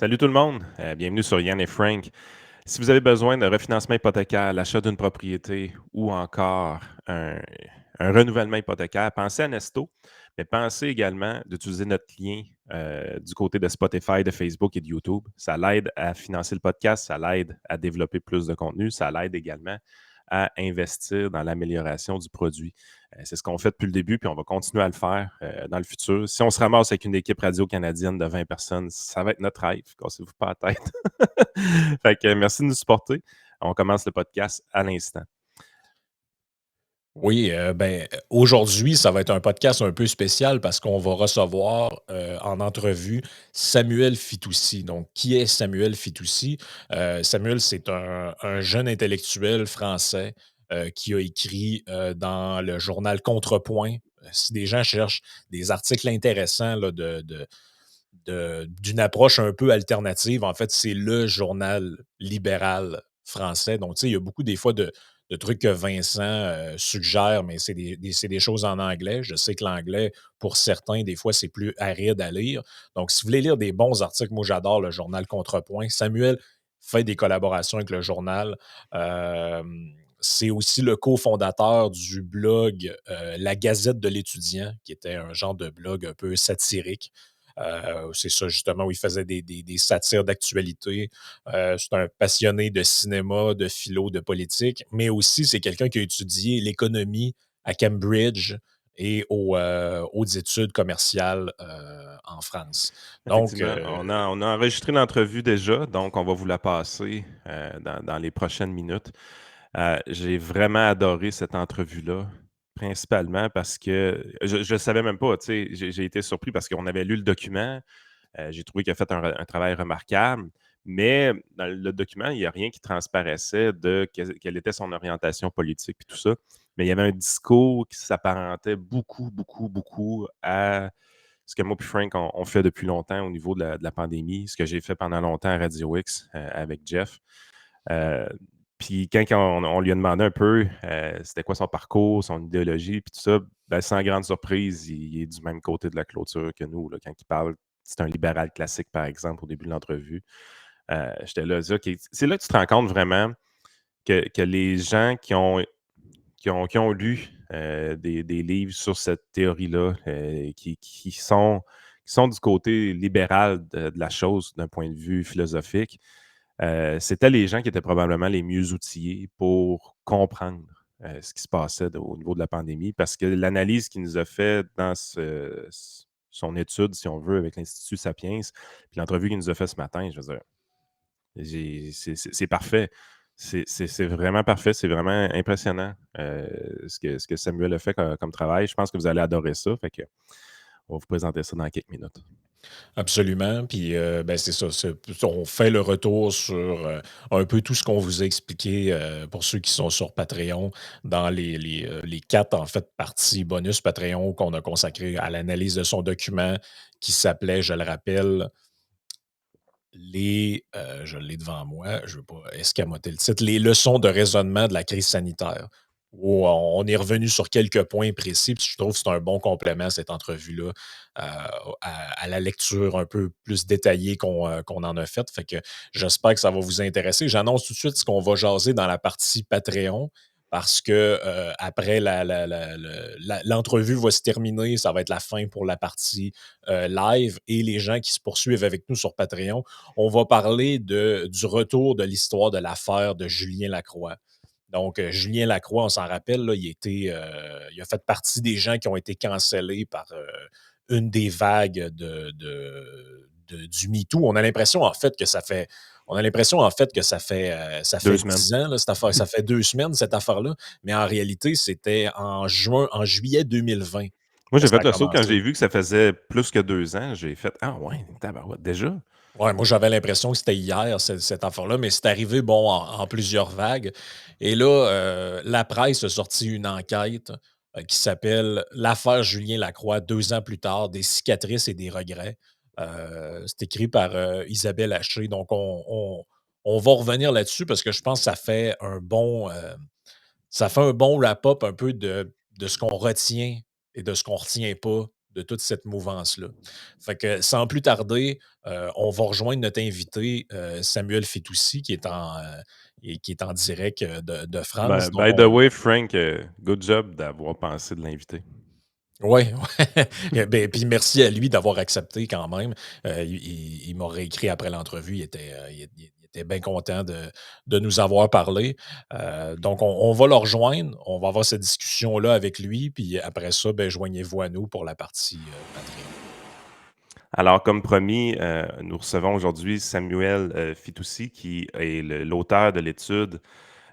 Salut tout le monde, bienvenue sur Yann et Frank. Si vous avez besoin de refinancement hypothécaire, l'achat d'une propriété ou encore un renouvellement hypothécaire, pensez à Nesto, mais pensez également d'utiliser notre lien du côté de Spotify, de Facebook et de YouTube. Ça l'aide à financer le podcast, ça l'aide à développer plus de contenu, ça l'aide également à investir dans l'amélioration du produit. C'est ce qu'on fait depuis le début, puis on va continuer à le faire dans le futur. Si on se ramasse avec une équipe radio-canadienne de 20 personnes, ça va être notre rêve. Cassez-vous pas la tête. Fait que merci de nous supporter. On commence le podcast à l'instant. Oui, aujourd'hui, ça va être un podcast un peu spécial parce qu'on va recevoir, en entrevue Samuel Fitoussi. Donc, qui est Samuel Fitoussi? Samuel, c'est un jeune intellectuel français, qui a écrit, dans le journal Contrepoint. Si des gens cherchent des articles intéressants là, d'une approche un peu alternative. En fait, c'est le journal libéral français. Donc, tu sais, il y a beaucoup des fois de trucs que Vincent suggère, mais c'est des choses en anglais. Je sais que l'anglais, pour certains, des fois, c'est plus aride à lire. Donc, si vous voulez lire des bons articles, moi, j'adore le journal Contrepoint. Samuel fait des collaborations avec le journal. Euh, c'est aussi le cofondateur du blog La Gazette de l'étudiant, qui était un genre de blog un peu satirique. C'est ça, justement, où il faisait des satires d'actualité. C'est un passionné de cinéma, de philo, de politique, mais aussi c'est quelqu'un qui a étudié l'économie à Cambridge et aux études commerciales en France. Donc, Effectivement, on a enregistré l'entrevue déjà, donc on va vous la passer dans les prochaines minutes. J'ai vraiment adoré cette entrevue-là, principalement parce que je ne savais même pas, tu sais, j'ai été surpris parce qu'on avait lu le document. J'ai trouvé qu'il a fait un travail remarquable, mais dans le document, il n'y a rien qui transparaissait de quelle était son orientation politique et tout ça. Mais il y avait un discours qui s'apparentait beaucoup, beaucoup, beaucoup à ce que moi et Frank, on fait depuis longtemps au niveau de la pandémie, ce que j'ai fait pendant longtemps à Radio X avec Jeff. Euh, Puis quand on lui a demandé un peu c'était quoi son parcours, son idéologie, puis tout ça, ben, sans grande surprise, il est du même côté de la clôture que nous. Là, quand il parle, c'est un libéral classique, par exemple, au début de l'entrevue. J'étais là, c'est là que tu te rends compte vraiment que les gens qui ont lu des livres sur cette théorie-là, qui sont du côté libéral de la chose d'un point de vue philosophique, c'était les gens qui étaient probablement les mieux outillés pour comprendre ce qui se passait au niveau de la pandémie, parce que l'analyse qu'il nous a fait dans son étude, si on veut, avec l'Institut Sapiens, puis l'entrevue qu'il nous a fait ce matin, je veux dire, c'est parfait. C'est vraiment parfait. C'est vraiment impressionnant ce que Samuel a fait comme travail. Je pense que vous allez adorer ça. Fait que on va vous présenter ça dans quelques minutes. absolument. Puis, c'est ça. On fait le retour sur un peu tout ce qu'on vous a expliqué pour ceux qui sont sur Patreon dans les quatre, en fait, parties bonus Patreon qu'on a consacrées à l'analyse de son document qui s'appelait, je le rappelle, je l'ai devant moi, je ne veux pas escamoter le titre, les leçons de raisonnement de la crise sanitaire, où on est revenu sur quelques points précis, puis je trouve que c'est un bon complément, cette entrevue-là, à la lecture un peu plus détaillée qu'on en a faite. Fait que j'espère que ça va vous intéresser. J'annonce tout de suite ce qu'on va jaser dans la partie Patreon. Parce que après l'entrevue va se terminer, ça va être la fin pour la partie live et les gens qui se poursuivent avec nous sur Patreon, on va parler du retour de l'histoire de l'affaire de Julien Lacroix. Donc, Julien Lacroix, on s'en rappelle, là, il a fait partie des gens qui ont été cancellés par une des vagues du MeToo. On a l'impression, en fait, que ça Deux fait semaines. 10 ans, là, cette affaire, ça fait 2 semaines, cette affaire-là. Mais en réalité, c'était en juillet 2020 Moi, que j'ai ça fait a le saut quand commencé. j'ai vu que ça faisait plus que 2 ans. J'ai fait ah ouais, tabarouette, déjà. Ouais, moi, j'avais l'impression que c'était hier, cette affaire-là, mais c'est arrivé, bon, en plusieurs vagues. Et là, la presse a sorti une enquête qui s'appelle «L'affaire Julien Lacroix, 2 ans plus tard, des cicatrices et des regrets». C'est écrit par Isabelle Haché. Donc, on va revenir là-dessus parce que je pense que ça fait un bon wrap-up un peu de ce qu'on retient et de ce qu'on retient pas toute cette mouvance-là. Fait que sans plus tarder, on va rejoindre notre invité, Samuel Fitoussi, qui est en direct de France. Donc, By the way, Frank, good job d'avoir pensé de l'inviter. oui, ouais. Ben, puis merci à lui d'avoir accepté quand même. Il m'a réécrit après l'entrevue. Il était bien content de nous avoir parlé. Donc, on va le rejoindre. On va avoir cette discussion-là avec lui. Puis après ça, ben, joignez-vous à nous pour la partie Patreon. Alors, comme promis, nous recevons aujourd'hui Samuel Fitoussi, qui est l'auteur de l'étude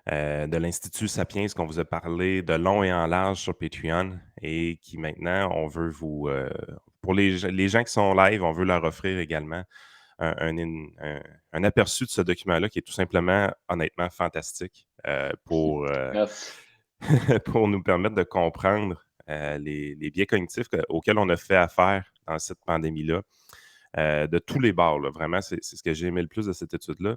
de l'Institut Sapiens qu'on vous a parlé de long et en large sur Patreon et qui maintenant, on veut pour les gens qui sont live, on veut leur offrir également un aperçu de ce document-là qui est tout simplement, honnêtement, fantastique Merci. pour nous permettre de comprendre les biais cognitifs auxquels on a fait affaire dans cette pandémie-là, de tous les bords. Là. Vraiment, c'est ce que j'ai aimé le plus de cette étude-là.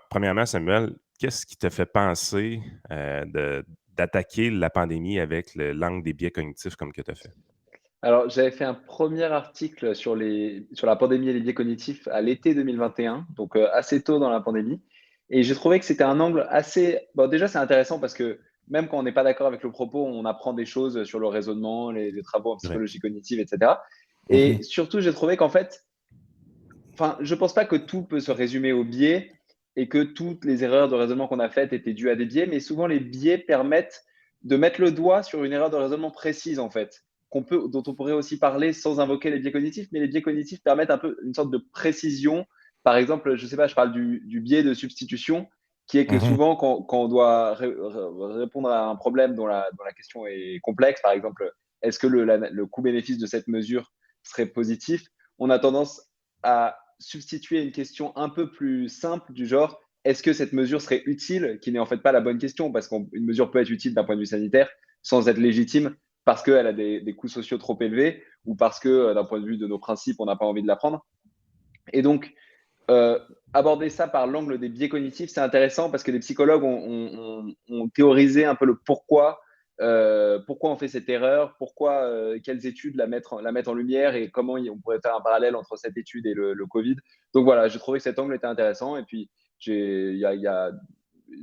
Premièrement, Samuel, qu'est-ce qui te fait penser d'attaquer la pandémie avec l'angle des biais cognitifs comme que tu as fait? Alors, j'avais fait un premier article sur la pandémie et les biais cognitifs à l'été 2021, donc assez tôt dans la pandémie. Et j'ai trouvé que c'était un angle assez. Bon, déjà, c'est intéressant parce que même quand on n'est pas d'accord avec le propos, on apprend des choses sur le raisonnement, les travaux en Ouais. psychologie cognitive, etc. Et Mhm. surtout, j'ai trouvé qu'en fait, je pense pas que tout peut se résumer aux biais et que toutes les erreurs de raisonnement qu'on a faites étaient dues à des biais, mais souvent les biais permettent de mettre le doigt sur une erreur de raisonnement précise en fait, dont on pourrait aussi parler sans invoquer les biais cognitifs, mais les biais cognitifs permettent un peu une sorte de précision. Par exemple, je sais pas, je parle du biais de substitution, qui est que Mhm. souvent quand on doit répondre à un problème dont la question est complexe, par exemple, est-ce que le coût-bénéfice de cette mesure serait positif, on a tendance à substituer une question un peu plus simple du genre est-ce que cette mesure serait utile, qui n'est en fait pas la bonne question, parce qu'une mesure peut être utile d'un point de vue sanitaire sans être légitime parce qu'elle a des coûts sociaux trop élevés ou parce que d'un point de vue de nos principes, on n'a pas envie de la prendre. Et donc, aborder ça par l'angle des biais cognitifs, c'est intéressant parce que les psychologues ont théorisé un peu le pourquoi on fait cette erreur, quelles études la mettent en lumière et comment on pourrait faire un parallèle entre cette étude et le Covid. Donc voilà, j'ai trouvé que cet angle était intéressant. Et puis, il y a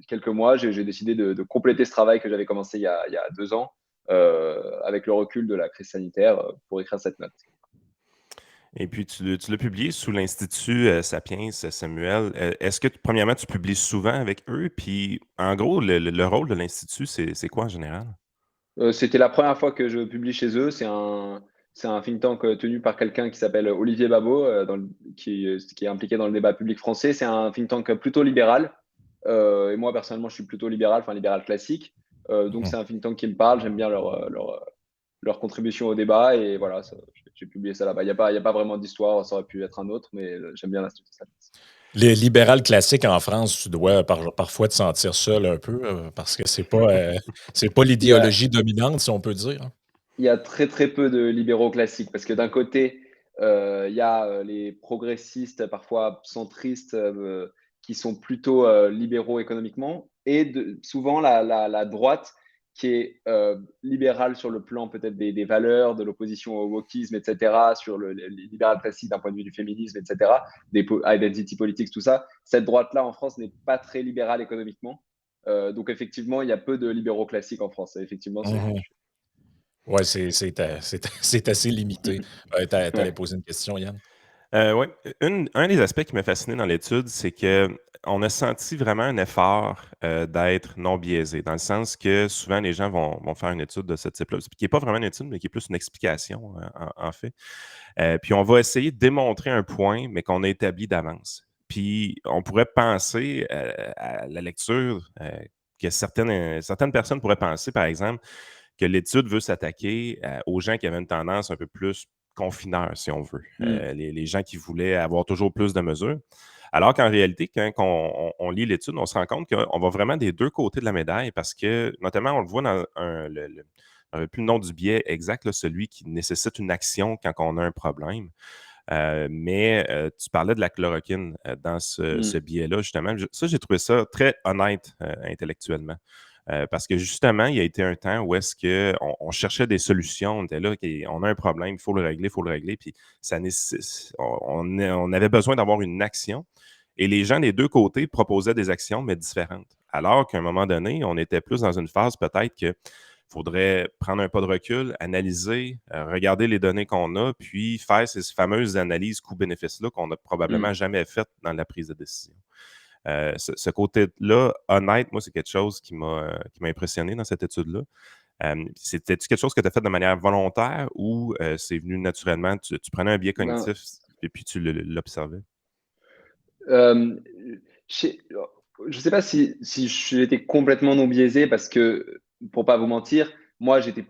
quelques mois, j'ai décidé de compléter ce travail que j'avais commencé il y a 2 ans, avec le recul de la crise sanitaire, pour écrire cette note. Et puis, tu l'as publié sous l'Institut Sapiens, Samuel. Est-ce que, premièrement, tu publies souvent avec eux? Puis, en gros, le rôle de l'Institut, c'est quoi en général? C'était la première fois que je publie chez eux. C'est un think tank tenu par quelqu'un qui s'appelle Olivier Babot, qui est impliqué dans le débat public français. C'est un think tank plutôt libéral. Et moi, personnellement, je suis plutôt libéral, enfin libéral classique. Donc, Mhm. c'est un think tank qui me parle. J'aime bien leur contribution au débat. Et voilà, j'ai publié ça là-bas. Il y a pas vraiment d'histoire. Ça aurait pu être un autre, mais j'aime bien l'Institut Sapiens. Les libérales classiques en France, tu dois parfois te sentir seul un peu parce que c'est pas Il y a, l'idéologie dominante, si on peut dire, hein. Il y a très très peu de libéraux classiques parce que d'un côté, il y a les progressistes, parfois centristes, qui sont plutôt libéraux économiquement, et souvent la droite qui est libérale sur le plan peut-être des valeurs, de l'opposition au wokisme, etc., sur les libéral classique d'un point de vue du féminisme, etc., des identity politics, tout ça. Cette droite-là en France n'est pas très libérale économiquement. Donc effectivement, il y a peu de libéraux classiques en France. Effectivement, Mhm. Ouais, c'est assez limité. T'allais ouais. poser une question, Yann? Oui, un des aspects qui m'a fasciné dans l'étude, c'est qu'on a senti vraiment un effort d'être non biaisé, dans le sens que souvent les gens vont faire une étude de ce type-là, qui n'est pas vraiment une étude, mais qui est plus une explication, en fait. Puis on va essayer de démontrer un point, mais qu'on a établi d'avance. Puis on pourrait penser à la lecture que certaines personnes pourraient penser, par exemple, que l'étude veut s'attaquer aux gens qui avaient une tendance un peu plus confineur, si on veut. Mm. Les gens qui voulaient avoir toujours plus de mesures. Alors qu'en réalité, quand on lit l'étude, on se rend compte qu'on va vraiment des deux côtés de la médaille parce que, notamment, on le voit dans je ne plus le nom du biais exact, là, celui qui nécessite une action quand on a un problème. Mais tu parlais de la chloroquine dans ce Mm. biais-là, justement. Ça, j'ai trouvé ça très honnête intellectuellement. Parce que justement, il y a été un temps où est-ce qu'on cherchait des solutions. On était là, OK, on a un problème, il faut le régler. Puis on avait besoin d'avoir une action. Et les gens des deux côtés proposaient des actions, mais différentes. Alors qu'à un moment donné, on était plus dans une phase peut-être que faudrait prendre un pas de recul, analyser, regarder les données qu'on a, puis faire ces fameuses analyses coût-bénéfice-là qu'on n'a probablement jamais faites dans la prise de décision. Ce côté-là, honnête, moi, c'est quelque chose qui m'a impressionné dans cette étude-là. C'était-tu quelque chose que tu as fait de manière volontaire ou c'est venu naturellement, tu prenais un biais Ben, cognitif et puis tu l'observais? euh, chez- je ne sais pas si j'ai été complètement non biaisé parce que, pour pas vous mentir, moi j'avais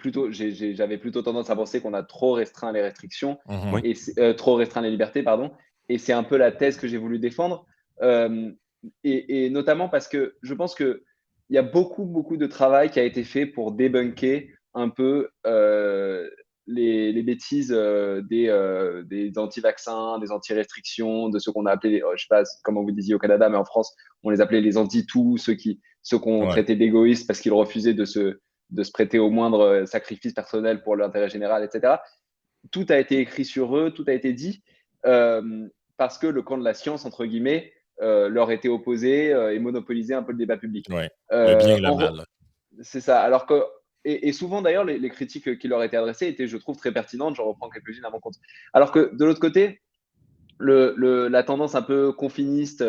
plutôt tendance à penser qu'on a trop restreint les restrictions Mhm. Oui, et trop restreint les libertés, pardon. Et c'est un peu la thèse que j'ai voulu défendre. Euh, et notamment parce que je pense que il y a beaucoup de travail qui a été fait pour débunker un peu les bêtises des anti-vaccins, des anti-restrictions, de ceux qu'on a appelés, je sais pas comment vous disiez au Canada, mais en France, on les appelait les anti-tout, ceux qu'on Ouais. traitait d'égoïstes parce qu'ils refusaient de se prêter au moindre sacrifice personnel pour l'intérêt général, etc. Tout a été écrit sur eux, tout a été dit, parce que le camp de la science, entre guillemets, leur était opposé et monopolisait un peu le débat public. Ouais. Le bien Euh, et le en, mal. c'est ça. Alors que, et souvent d'ailleurs, les critiques qui leur étaient adressées étaient, je trouve, très pertinentes. J'en reprends quelques-unes à mon compte. Alors que de l'autre côté, la tendance un peu confiniste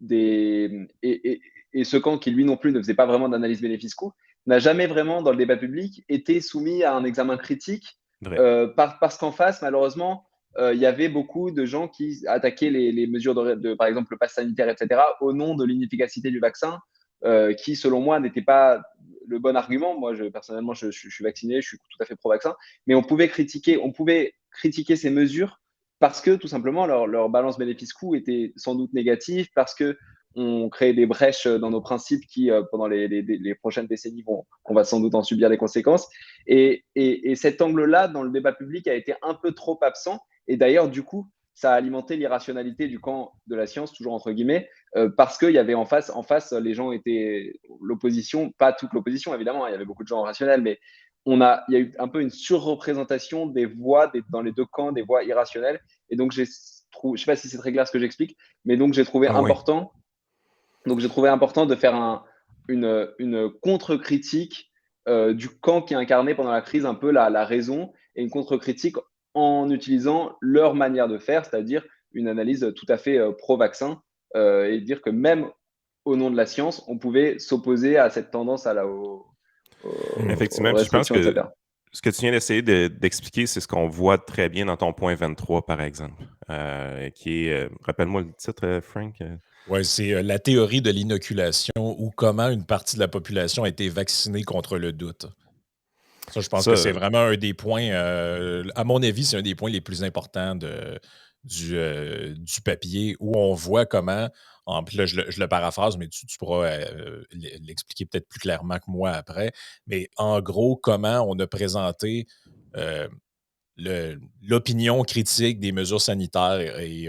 et ce camp qui, lui non plus, ne faisait pas vraiment d'analyse bénéfice-coût, n'a jamais vraiment, dans le débat public, été soumis à un examen critique vrai. parce qu'en face, malheureusement, il y avait beaucoup de gens qui attaquaient les mesures par exemple, le pass sanitaire, etc., au nom de l'inefficacité du vaccin, qui, selon moi, n'était pas le bon argument. Moi, personnellement, je suis vacciné, je suis tout à fait pro-vaccin, mais on pouvait critiquer ces mesures parce que tout simplement leur balance bénéfice-coût était sans doute négative, parce que on crée des brèches dans nos principes qui, pendant les prochaines décennies, on va sans doute en subir les conséquences. Et cet angle-là, dans le débat public, a été un peu trop absent. Et d'ailleurs, du coup, ça a alimenté l'irrationalité du camp de la science, toujours entre guillemets, parce qu'il y avait en face, les gens étaient l'opposition, pas toute l'opposition évidemment, hein, il y avait beaucoup de gens rationnels, mais il y a eu un peu une surreprésentation des voix dans les deux camps, des voix irrationnelles. Et donc, je ne sais pas si c'est très clair ce que j'explique, mais donc Ah oui. j'ai trouvé important de faire une contre-critique du camp qui incarnait pendant la crise un peu la raison, et une contre-critique en utilisant leur manière de faire, c'est-à-dire une analyse tout à fait pro-vaccin, et dire que même au nom de la science, on pouvait s'opposer à cette tendance aux Effectivement, puis je pense restrictions, que etc. ce que tu viens d'essayer d'expliquer, c'est ce qu'on voit très bien dans ton point 23, par exemple, qui est, rappelle-moi le titre, Frank? Ouais, c'est la théorie de l'inoculation ou comment une partie de la population a été vaccinée contre le doute. Ça, je pense que c'est Ça, vraiment un des points, à mon avis, c'est un des points les plus importants du papier où on voit comment, puis là, je le paraphrase, mais tu pourras l'expliquer peut-être plus clairement que moi après, mais en gros, comment on a présenté euh, l'opinion critique des mesures sanitaires et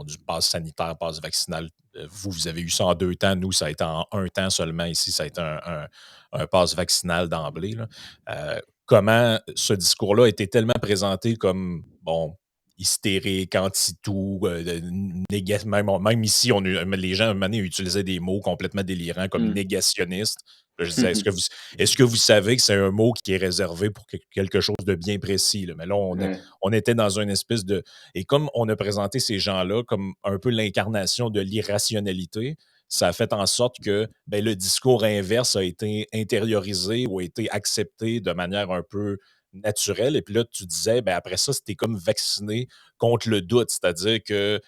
du pass sanitaire, pass vaccinal. Vous avez eu ça en 2 temps. Nous, ça a été en 1 temps seulement. Ici, ça a été un pass vaccinal d'emblée, là. Comment ce discours-là a été tellement présenté comme, bon, hystérique, anti-tout, même ici, les gens, à un moment donné, utilisaient des mots complètement délirants comme Mm. négationniste. Là, je disais, est-ce que vous savez que c'est un mot qui est réservé pour quelque chose de bien précis, là? Mais là, Ouais. on était dans une espèce de... Et comme on a présenté ces gens-là comme un peu l'incarnation de l'irrationalité, ça a fait en sorte que ben, le discours inverse a été intériorisé ou a été accepté de manière un peu naturelle. Et puis là, tu disais, ben, après ça, c'était comme vacciné contre le doute, c'est-à-dire que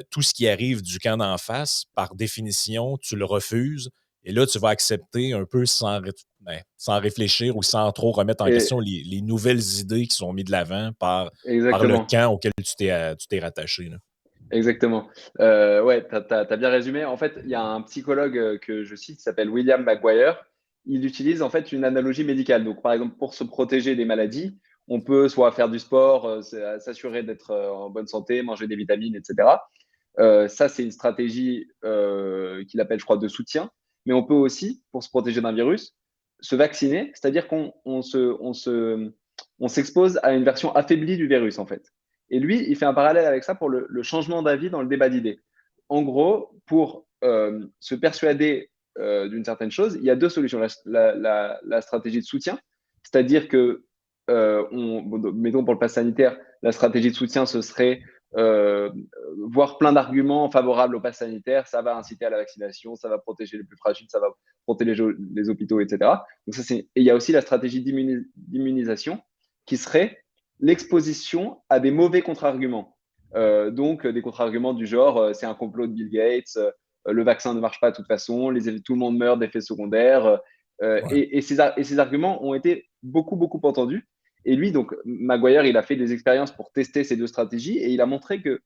tout ce qui arrive du camp d'en face, par définition, tu le refuses. Et là, tu vas accepter un peu sans réfléchir ou sans trop remettre en question Et, les nouvelles idées qui sont mises de l'avant par le exactement. camp auquel tu t'es rattaché, là. Exactement. Ouais, t'as bien résumé. En fait, il y a un psychologue que je cite qui s'appelle William McGuire. Il utilise en fait une analogie médicale. Donc, par exemple, pour se protéger des maladies, on peut soit faire du sport, s'assurer d'être en bonne santé, manger des vitamines, etc. Ça, c'est une stratégie qu'il appelle, je crois, de soutien. mais on peut aussi, pour se protéger d'un virus, se vacciner, c'est-à-dire on s'expose à une version affaiblie du virus, en fait. Et lui, il fait un parallèle avec ça pour le changement d'avis dans le débat d'idées. En gros, pour se persuader d'une certaine chose, il y a deux solutions. La stratégie de soutien, c'est-à-dire que, mettons pour le pass sanitaire, la stratégie de soutien, ce serait voir plein d'arguments favorables au pass sanitaire, ça va inciter à la vaccination, ça va protéger les plus fragiles, ça va protéger les hôpitaux, etc. Donc et il y a aussi la stratégie d'immunisation qui serait l'exposition à des mauvais contre-arguments. Donc des contre-arguments du genre c'est un complot de Bill Gates, le vaccin ne marche pas de toute façon, tout le monde meurt d'effets secondaires. Ouais. Et ces arguments ont été beaucoup entendus. Et lui, donc, Maguire, il a fait des expériences pour tester ces deux stratégies et il a montré que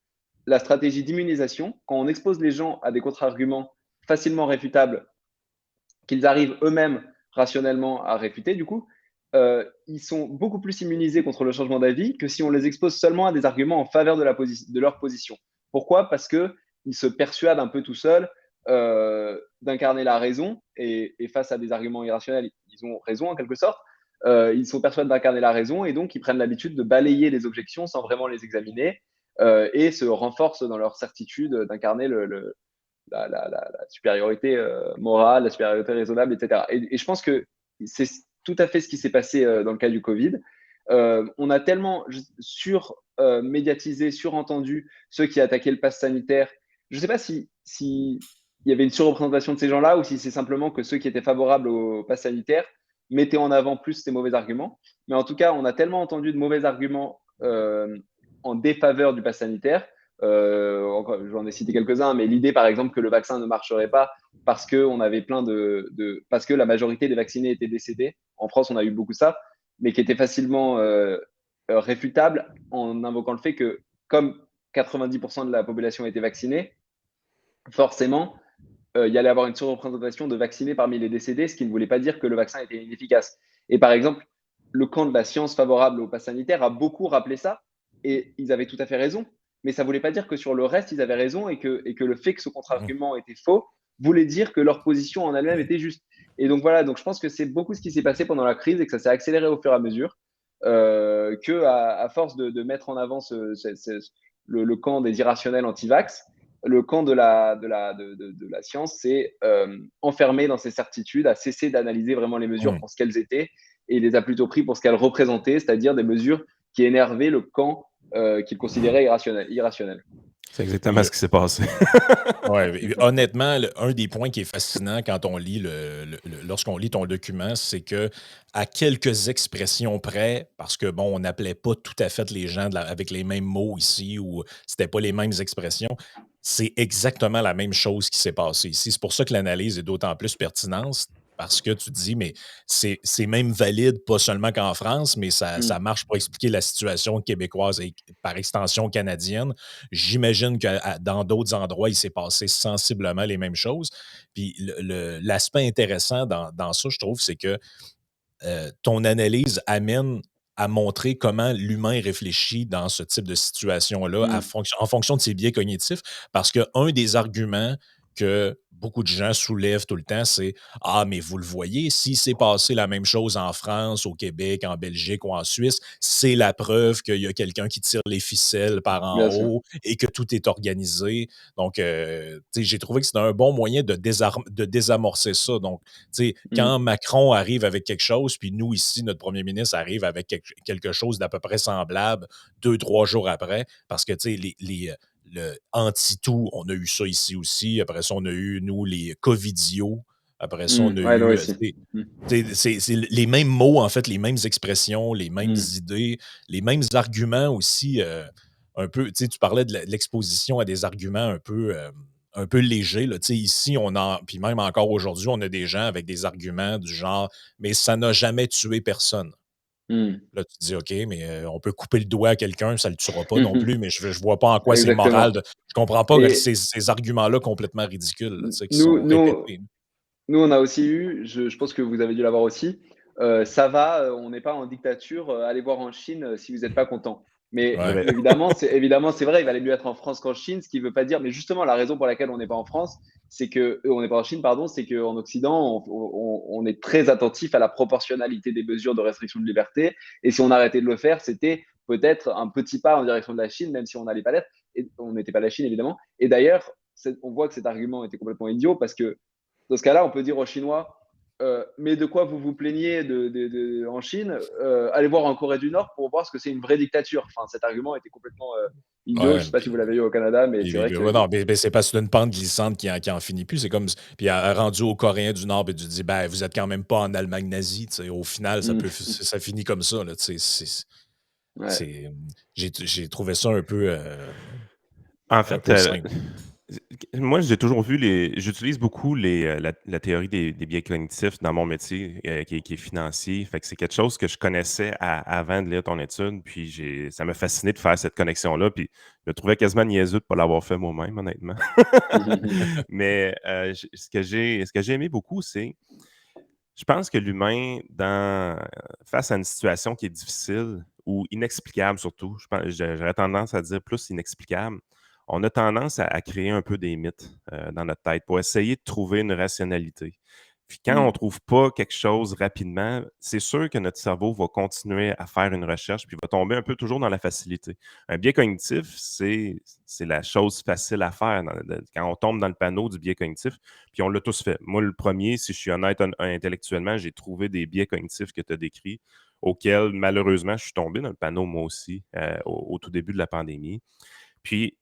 la stratégie d'immunisation, quand on expose les gens à des contre-arguments facilement réfutables, qu'ils arrivent eux-mêmes rationnellement à réfuter, du coup, ils sont beaucoup plus immunisés contre le changement d'avis que si on les expose seulement à des arguments en faveur de leur position. Pourquoi? Parce qu'ils se persuadent un peu tout seuls d'incarner la raison et face à des arguments irrationnels, ils ont raison en quelque sorte. Ils sont persuadés d'incarner la raison et donc ils prennent l'habitude de balayer les objections sans vraiment les examiner et se renforcent dans leur certitude d'incarner la supériorité morale, la supériorité raisonnable, etc. Et je pense que c'est tout à fait ce qui s'est passé dans le cas du Covid. On a tellement sur-médiatisé, surentendu ceux qui attaquaient le pass sanitaire. Je ne sais pas si il y avait une surreprésentation de ces gens-là ou si c'est simplement que ceux qui étaient favorables au pass sanitaire mettaient en avant plus ces mauvais arguments. Mais en tout cas, on a tellement entendu de mauvais arguments en défaveur du pass sanitaire. J'en ai cité quelques-uns, mais l'idée, par exemple, que le vaccin ne marcherait pas parce que on avait parce que la majorité des vaccinés étaient décédés. En France, on a eu beaucoup ça, mais qui était facilement réfutable en invoquant le fait que, comme 90% de la population était vaccinée, forcément, il y allait avoir une surreprésentation de vaccinés parmi les décédés, ce qui ne voulait pas dire que le vaccin était inefficace. Et par exemple, le camp de la science favorable au pass sanitaire a beaucoup rappelé ça, et ils avaient tout à fait raison. Mais ça ne voulait pas dire que sur le reste, ils avaient raison et que le fait que ce contre-argument était faux voulait dire que leur position en elle-même était juste. Et donc voilà, donc je pense que c'est beaucoup ce qui s'est passé pendant la crise et que ça s'est accéléré au fur et à mesure, que à force de mettre en avant le camp des irrationnels anti-vax, le camp de la science s'est enfermé dans ses certitudes, a cessé d'analyser vraiment les mesures pour ce qu'elles étaient et les a plutôt pris pour ce qu'elles représentaient, c'est-à-dire des mesures qui énervaient le camp qu'il considérait irrationnel. C'est exactement ce qui s'est passé. Ouais, honnêtement, un des points qui est fascinant quand on lit lorsqu'on lit ton document, c'est que à quelques expressions près, parce que bon, on n'appelait pas tout à fait les gens avec les mêmes mots ici ou c'était pas les mêmes expressions, c'est exactement la même chose qui s'est passée ici. C'est pour ça que l'analyse est d'autant plus pertinente. Parce que tu te dis, mais c'est même valide, pas seulement qu'en France, mais ça marche pour expliquer la situation québécoise et par extension canadienne. J'imagine que dans d'autres endroits, il s'est passé sensiblement les mêmes choses. Puis l'aspect intéressant dans ça, je trouve, c'est que ton analyse amène à montrer comment l'humain réfléchit dans ce type de situation-là en fonction de ses biais cognitifs. Parce qu'un des arguments que beaucoup de gens soulèvent tout le temps, c'est « Ah, mais vous le voyez, si c'est passé la même chose en France, au Québec, en Belgique ou en Suisse, c'est la preuve qu'il y a quelqu'un qui tire les ficelles par en Bien sûr. haut et que tout est organisé. » Donc, j'ai trouvé que c'était un bon moyen de désamorcer ça. Donc, quand Macron arrive avec quelque chose, puis nous, ici, notre premier ministre arrive avec quelque chose d'à peu près semblable 2-3 jours après, parce que, le anti-tout, on a eu ça ici aussi. Après ça, on a eu, nous, les covidios. Après ça, on a Ouais, nous eu... aussi. C'est les mêmes mots, en fait, les mêmes expressions, les mêmes idées, les mêmes arguments aussi. Un peu, tu parlais de l'exposition à des arguments un peu léger. Là. Ici, puis même encore aujourd'hui, on a des gens avec des arguments du genre « mais ça n'a jamais tué personne ». Là, tu te dis « OK, mais on peut couper le doigt à quelqu'un, ça ne le tuera pas non plus, mais je ne vois pas en quoi c'est moral. » Exactement. Je comprends pas Et ces arguments-là complètement ridicules là, qui nous, sont nous, répétés. nous, on a aussi eu, je pense que vous avez dû l'avoir aussi, ça va, on n'est pas en dictature, allez voir en Chine si vous n'êtes pas content. Mais Ouais. évidemment, c'est vrai, il valait mieux être en France qu'en Chine, ce qui ne veut pas dire, mais justement, la raison pour laquelle on n'est pas en France, c'est que, on n'est pas en Chine, pardon, c'est qu'en Occident, on est très attentif à la proportionnalité des mesures de restriction de liberté. Et si on arrêtait de le faire, c'était peut-être un petit pas en direction de la Chine, même si on n'allait pas l'être. Et on n'était pas la Chine, évidemment. Et d'ailleurs, on voit que cet argument était complètement idiot parce que dans ce cas-là, on peut dire aux Chinois, mais de quoi vous vous plaignez en Chine, allez voir en Corée du Nord pour voir ce que c'est une vraie dictature. Enfin, cet argument était complètement idiot. Je ne Ouais, sais pas si vous l'avez eu au Canada, mais c'est vrai que. ouais, non, mais c'est parce que c'est une pente glissante qui en finit plus. C'est comme. Puis rendu aux Coréens du Nord, ben, tu dis, ben, vous êtes quand même pas en Allemagne nazie. Au final, ça finit comme ça. Là, Ouais. j'ai trouvé ça un peu, En un fait, peu simple. moi, j'utilise beaucoup la théorie des biais cognitifs dans mon métier qui est financier. Fait que c'est quelque chose que je connaissais avant de lire ton étude. Puis ça m'a fasciné de faire cette connexion-là. Puis je me trouvais quasiment niaiseux de ne pas l'avoir fait moi-même, honnêtement. Mais ce que j'ai aimé beaucoup, c'est je pense que l'humain, face à une situation qui est difficile ou inexplicable surtout, j'aurais tendance à dire plus inexplicable, on a tendance à créer un peu des mythes dans notre tête pour essayer de trouver une rationalité. Puis quand on ne trouve pas quelque chose rapidement, c'est sûr que notre cerveau va continuer à faire une recherche puis va tomber un peu toujours dans la facilité. Un biais cognitif, c'est la chose facile à faire quand on tombe dans le panneau du biais cognitif. Puis on l'a tous fait. Moi, le premier, si je suis honnête intellectuellement, j'ai trouvé des biais cognitifs que tu as décrits, auxquels, malheureusement, je suis tombé dans le panneau, moi aussi, au tout début de la pandémie. Puis,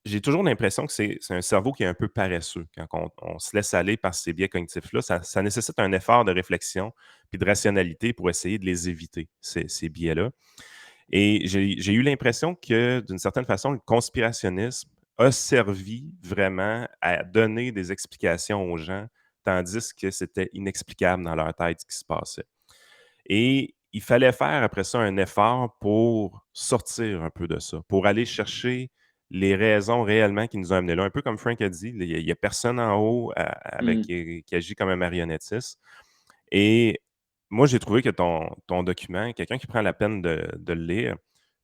j'ai toujours l'impression que c'est un cerveau qui est un peu paresseux. Quand on se laisse aller par ces biais cognitifs-là, ça nécessite un effort de réflexion puis de rationalité pour essayer de les éviter, ces biais-là. Et j'ai eu l'impression que, d'une certaine façon, le conspirationnisme a servi vraiment à donner des explications aux gens, tandis que c'était inexplicable dans leur tête ce qui se passait. Et il fallait faire après ça un effort pour sortir un peu de ça, pour aller chercher les raisons réellement qui nous ont amenés là. Un peu comme Frank a dit, il n'y a personne en haut qui agit comme un marionnettiste. Et moi, j'ai trouvé que ton document, quelqu'un qui prend la peine de le lire,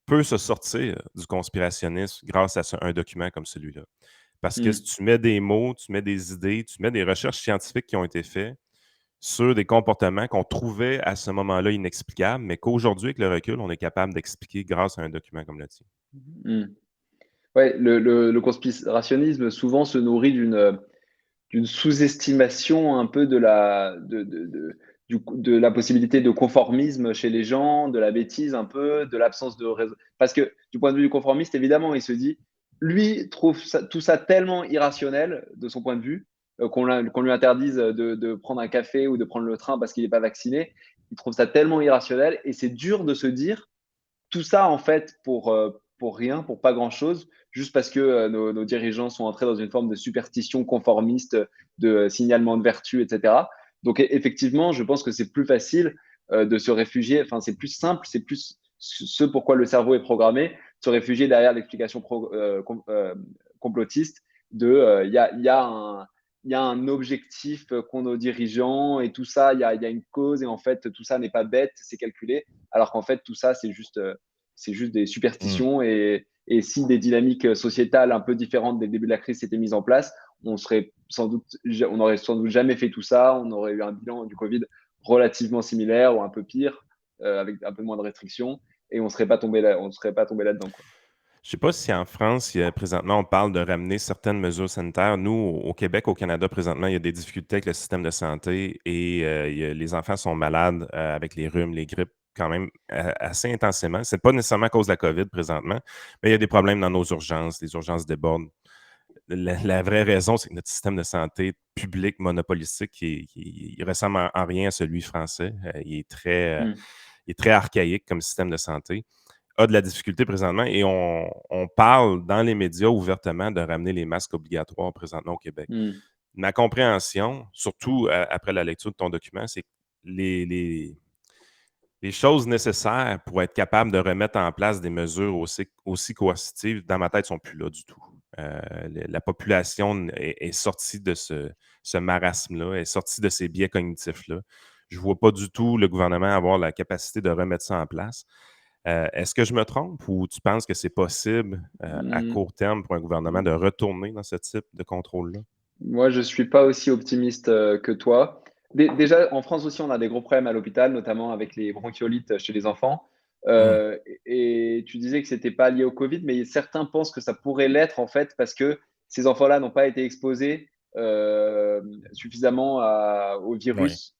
peut se sortir du conspirationnisme grâce à un document comme celui-là. Parce que si tu mets des mots, tu mets des idées, tu mets des recherches scientifiques qui ont été faites sur des comportements qu'on trouvait à ce moment-là inexplicables, mais qu'aujourd'hui, avec le recul, on est capable d'expliquer grâce à un document comme le tien. Ouais, le conspirationnisme souvent se nourrit d'une sous-estimation un peu de la possibilité de conformisme chez les gens, de la bêtise un peu, de l'absence de raison. Parce que du point de vue du conformiste, évidemment, il se dit, lui trouve tout ça tellement irrationnel de son point de vue, qu'on lui interdise de prendre un café ou de prendre le train parce qu'il n'est pas vacciné. Il trouve ça tellement irrationnel et c'est dur de se dire tout ça en fait pour rien, pour pas grand-chose, juste parce que nos dirigeants sont entrés dans une forme de superstition conformiste, de signalement de vertu, etc. Donc effectivement, je pense que c'est plus facile de se réfugier, enfin c'est plus simple, c'est plus ce pourquoi le cerveau est programmé, se réfugier derrière l'explication complotiste de il y a un objectif qu'ont nos dirigeants et tout ça, il y a une cause et en fait tout ça n'est pas bête, c'est calculé, alors qu'en fait tout ça c'est juste des superstitions et si des dynamiques sociétales un peu différentes dès le début de la crise s'étaient mises en place, on n'aurait sans doute jamais fait tout ça, on aurait eu un bilan du Covid relativement similaire ou un peu pire, avec un peu moins de restrictions, et on ne serait pas tombé là-dedans, quoi. Je ne sais pas si en France, présentement, on parle de ramener certaines mesures sanitaires. Nous, au Québec, au Canada, présentement, il y a des difficultés avec le système de santé et les enfants sont malades avec les rhumes, les grippes, quand même assez intensément. Ce n'est pas nécessairement à cause de la COVID présentement, mais il y a des problèmes dans nos urgences. Les urgences débordent. La vraie raison, c'est que notre système de santé public monopolistique, il ressemble en rien à celui français. Il est très archaïque comme système de santé, a de la difficulté présentement et on parle dans les médias ouvertement de ramener les masques obligatoires présentement au Québec. Ma compréhension, surtout après la lecture de ton document, c'est que les choses nécessaires pour être capable de remettre en place des mesures aussi coercitives, dans ma tête, ne sont plus là du tout. La population est sortie de ce marasme-là, est sortie de ces biais cognitifs-là. Je ne vois pas du tout le gouvernement avoir la capacité de remettre ça en place. Est-ce que je me trompe ou tu penses que c'est possible à court terme pour un gouvernement de retourner dans ce type de contrôle-là? Moi, je suis pas aussi optimiste que toi. Déjà, en France aussi, on a des gros problèmes à l'hôpital, notamment avec les bronchiolites chez les enfants. Mmh. Et tu disais que c'était pas lié au Covid, mais certains pensent que ça pourrait l'être en fait parce que ces enfants-là n'ont pas été exposés euh, suffisamment au Oui. virus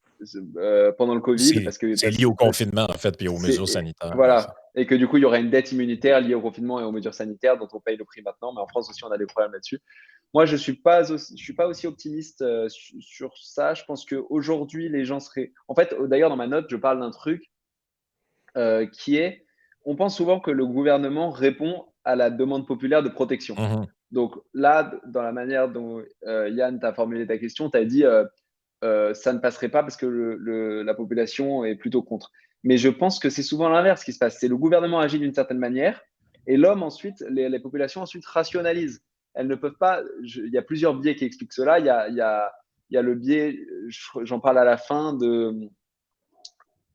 pendant le Covid, C'est parce que c'est lié au confinement, en fait, puis aux mesures c'est sanitaires, ouais, voilà, et que du coup, il y aurait une dette immunitaire liée au confinement et aux mesures sanitaires dont on paye le prix maintenant. Mais en France aussi, on a des problèmes là-dessus. Moi, je suis pas aussi optimiste sur ça. Je pense qu'aujourd'hui, les gens seraient. En fait, d'ailleurs, dans ma note, je parle d'un truc qui est, on pense souvent que le gouvernement répond à la demande populaire de protection. Mmh. Donc là, dans la manière dont Yann t'a formulé ta question, tu as dit ça ne passerait pas parce que la population est plutôt contre. Mais je pense que c'est souvent l'inverse qui se passe. C'est le gouvernement agit d'une certaine manière et l'homme ensuite, les populations ensuite rationalisent. Elles ne peuvent pas. Il y a plusieurs biais qui expliquent cela. Il y a le biais, j'en parle à la fin, de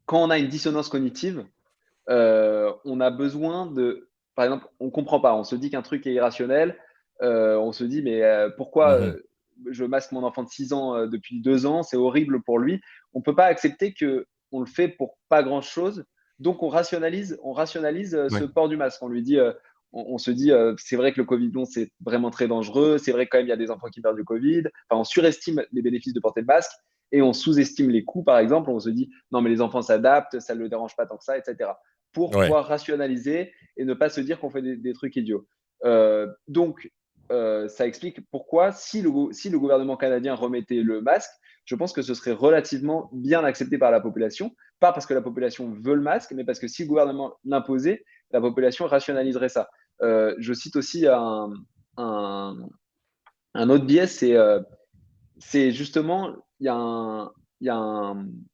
quand on a une dissonance cognitive, on a besoin de. Par exemple, on ne comprend pas. On se dit qu'un truc est irrationnel. On se dit, mais pourquoi Mmh. je masque mon enfant de 6 ans depuis 2 ans? C'est horrible pour lui. On ne peut pas accepter qu'on le fait pour pas grand-chose. Donc, on rationalise ce Oui. port du masque. On lui dit, on se dit, c'est vrai que le Covid long, c'est vraiment très dangereux. C'est vrai que quand même, il y a des enfants qui meurent du Covid. Enfin, on surestime les bénéfices de porter le masque et on sous-estime les coûts, par exemple. On se dit, non, mais les enfants s'adaptent, ça ne le dérange pas tant que ça, etc. Pour Ouais. pouvoir rationaliser et ne pas se dire qu'on fait des trucs idiots. Donc, ça explique pourquoi, si le gouvernement canadien remettait le masque, je pense que ce serait relativement bien accepté par la population. Pas parce que la population veut le masque, mais parce que si le gouvernement l'imposait, la population rationaliserait ça. Je cite aussi un, un autre biais, c'est justement, il y a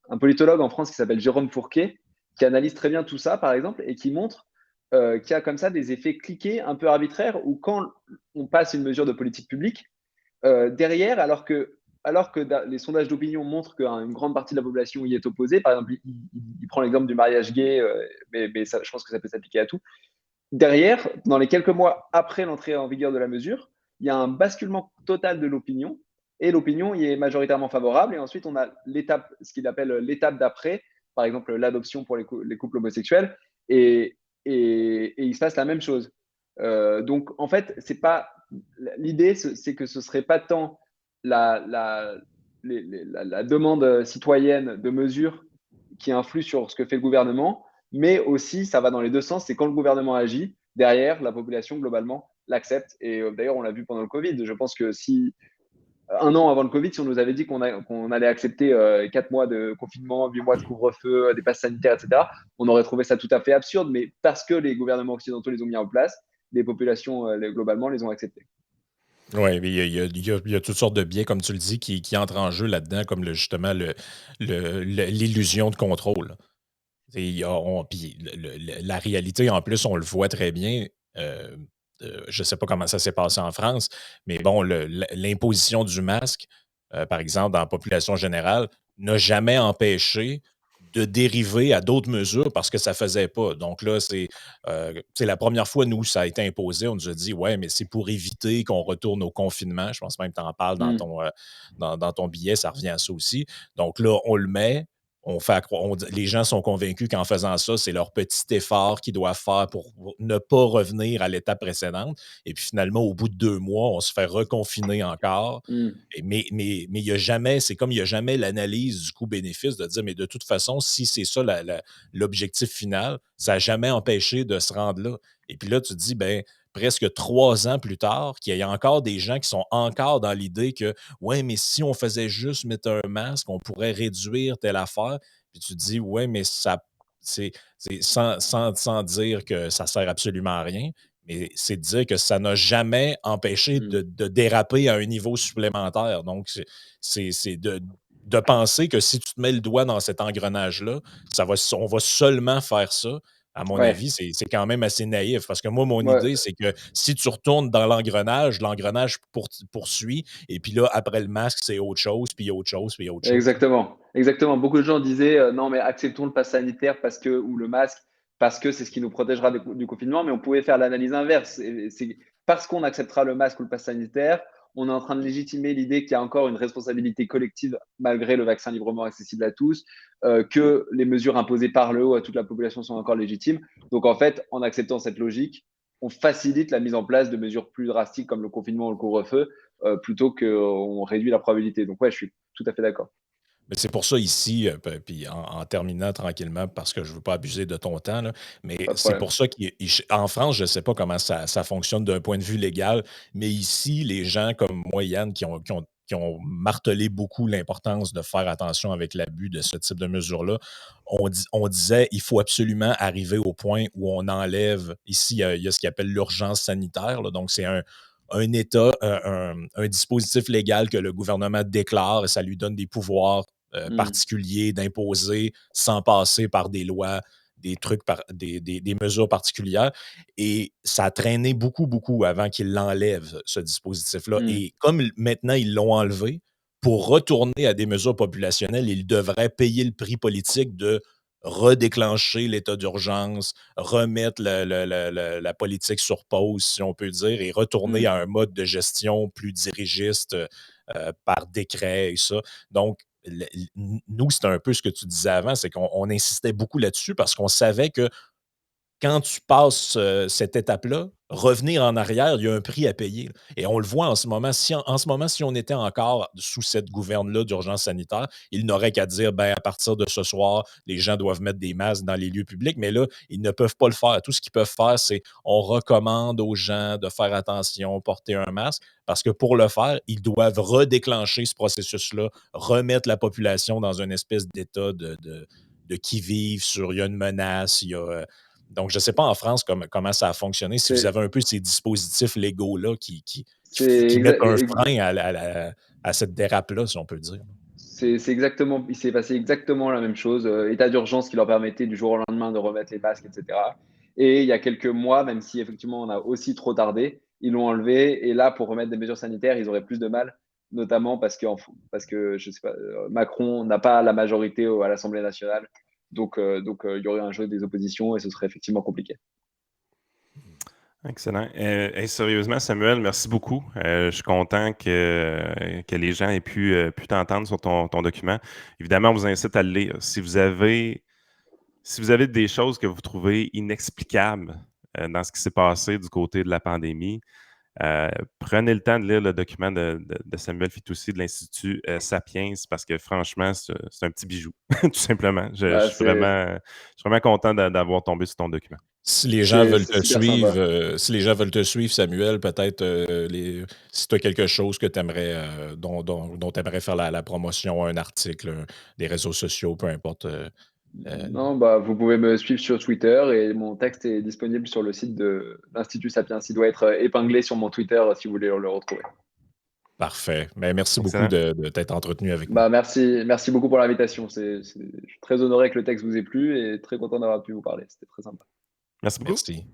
un politologue en France qui s'appelle Jérôme Fourquet, qui analyse très bien tout ça, par exemple, et qui montre qu'il y a comme ça des effets cliqués un peu arbitraires où quand on passe une mesure de politique publique, derrière, alors que les sondages d'opinion montrent qu'une grande partie de la population y est opposée, par exemple, il prend l'exemple du mariage gay, mais ça, je pense que ça peut s'appliquer à tout. Derrière, dans les quelques mois après l'entrée en vigueur de la mesure, il y a un basculement total de l'opinion et l'opinion y est majoritairement favorable. Et ensuite, on a l'étape, ce qu'il appelle l'étape d'après, par exemple l'adoption pour les couples homosexuels, et, et il se passe la même chose. Donc, en fait, c'est pas l'idée, c'est que ce serait pas tant la, la, la demande citoyenne de mesures qui influe sur ce que fait le gouvernement, mais aussi, ça va dans les deux sens, c'est quand le gouvernement agit, derrière, la population, globalement, l'accepte. Et d'ailleurs, on l'a vu pendant le Covid. Je pense que si, un an avant le Covid, si on nous avait dit qu'on allait accepter 4 mois de confinement, 8 mois de couvre-feu, des passes sanitaires, etc., on aurait trouvé ça tout à fait absurde, mais parce que les gouvernements occidentaux les ont mis en place, les populations, globalement, les ont acceptés. Oui, mais il y a toutes sortes de biais, comme tu le dis, qui entrent en jeu là-dedans, comme justement l'illusion de contrôle. Et puis la réalité, en plus, on le voit très bien. euh, je ne sais pas comment ça s'est passé en France, mais bon, l'imposition du masque, par exemple, dans la population générale, n'a jamais empêché de dériver à d'autres mesures parce que ça ne faisait pas. Donc là, c'est la première fois, nous, ça a été imposé. On nous a dit, ouais, mais c'est pour éviter qu'on retourne au confinement. Je pense même que tu en parles dans Mm. dans ton billet, ça revient à ça aussi. Donc là, on le met, les gens sont convaincus qu'en faisant ça, c'est leur petit effort qu'ils doivent faire pour ne pas revenir à l'étape précédente. Et puis finalement, au bout de 2 mois, on se fait reconfiner encore. Mm. Mais il y a jamais, c'est comme il n'y a jamais l'analyse du coût-bénéfice de dire, mais de toute façon, si c'est ça l'objectif final, ça n'a jamais empêché de se rendre là. Et puis là, tu te dis, ben, presque 3 ans plus tard, qu'il y a encore des gens qui sont encore dans l'idée que ouais, mais si on faisait juste mettre un masque, on pourrait réduire telle affaire. Puis tu te dis, ouais, mais c'est sans dire que ça sert absolument à rien, mais c'est de dire que ça n'a jamais empêché Mm. de déraper à un niveau supplémentaire. Donc, c'est de penser que si tu te mets le doigt dans cet engrenage-là, on va seulement faire ça. À mon Ouais. avis, c'est quand même assez naïf parce que moi, mon Ouais. idée, c'est que si tu retournes dans l'engrenage poursuit et puis là, après le masque, c'est autre chose, puis autre chose, puis autre chose. Exactement, exactement. Beaucoup de gens disaient non, mais acceptons le pass sanitaire ou le masque parce que c'est ce qui nous protégera du confinement, mais on pouvait faire l'analyse inverse. C'est parce qu'on acceptera le masque ou le pass sanitaire, on est en train de légitimer l'idée qu'il y a encore une responsabilité collective malgré le vaccin librement accessible à tous, que les mesures imposées par le haut à toute la population sont encore légitimes. Donc en fait, en acceptant cette logique, on facilite la mise en place de mesures plus drastiques comme le confinement ou le couvre-feu, plutôt qu'on réduit la probabilité. Donc ouais, je suis tout à fait d'accord. Mais c'est pour ça ici, puis en terminant tranquillement, parce que je ne veux pas abuser de ton temps, là, mais Pas de c'est problème. pour ça qu'en France, je ne sais pas comment ça fonctionne d'un point de vue légal, mais ici, les gens comme moi, Yann, qui ont martelé beaucoup l'importance de faire attention avec l'abus de ce type de mesures-là, on disait il faut absolument arriver au point où on enlève, ici, il y a ce qu'on appelle l'urgence sanitaire, là, donc c'est un État, un dispositif légal que le gouvernement déclare et ça lui donne des pouvoirs Mm, particuliers d'imposer sans passer par des lois, des trucs, des mesures particulières. Et ça a traîné beaucoup, beaucoup avant qu'ils l'enlèvent, ce dispositif-là. mm, Et comme maintenant ils l'ont enlevé, pour retourner à des mesures populationnelles, ils devraient payer le prix politique de redéclencher l'état d'urgence, remettre la politique sur pause, si on peut dire, et retourner mm. à un mode de gestion plus dirigiste par décret et ça. Donc, nous, c'était un peu ce que tu disais avant, c'est qu'on insistait beaucoup là-dessus parce qu'on savait que quand tu passes cette étape-là, revenir en arrière, il y a un prix à payer. Et on le voit en ce moment. En ce moment, si on était encore sous cette gouverne-là d'urgence sanitaire, il n'aurait qu'à dire, ben, à partir de ce soir, les gens doivent mettre des masques dans les lieux publics. Mais là, ils ne peuvent pas le faire. Tout ce qu'ils peuvent faire, c'est on recommande aux gens de faire attention, porter un masque, parce que pour le faire, ils doivent redéclencher ce processus-là, remettre la population dans une espèce d'état de qui-vive sur il y a une menace, il y a donc, je ne sais pas en France comment ça a fonctionné, si vous C'est avez un peu ces dispositifs légaux-là c'est qui mettent un exa- frein à cette dérape-là, si on peut dire. C'est exactement, il s'est passé exactement la même chose. État d'urgence qui leur permettait du jour au lendemain de remettre les masques, etc. Et il y a quelques mois, même si effectivement on a aussi trop tardé, ils l'ont enlevé. Et là, pour remettre des mesures sanitaires, ils auraient plus de mal, notamment parce que je sais pas, Macron n'a pas la majorité à l'Assemblée nationale. Donc, il y aurait un jeu des oppositions et ce serait effectivement compliqué. Excellent. Hey, sérieusement, Samuel, merci beaucoup. Je suis content que les gens aient pu t'entendre sur ton document. Évidemment, on vous incite à le lire. Si vous avez des choses que vous trouvez inexplicables dans ce qui s'est passé du côté de la pandémie, prenez le temps de lire le document de Samuel Fitoussi de l'Institut Sapiens parce que franchement, c'est un petit bijou, tout simplement. Je Bah, suis vraiment content d'avoir tombé sur ton document. Si les gens veulent c'est te super sympa. suivre, Samuel, peut-être si tu as quelque chose que dont tu aimerais faire la promotion, un article, des réseaux sociaux, peu importe. Euh, Non, bah, vous pouvez me suivre sur Twitter et mon texte est disponible sur le site de l'Institut Sapiens. Il doit être épinglé sur mon Twitter si vous voulez le retrouver. Parfait. Mais merci beaucoup Excellent. de t'être entretenu avec nous. Bah, merci beaucoup pour l'invitation. Je suis très honoré que le texte vous ait plu et très content d'avoir pu vous parler. C'était très sympa. Merci beaucoup. Merci.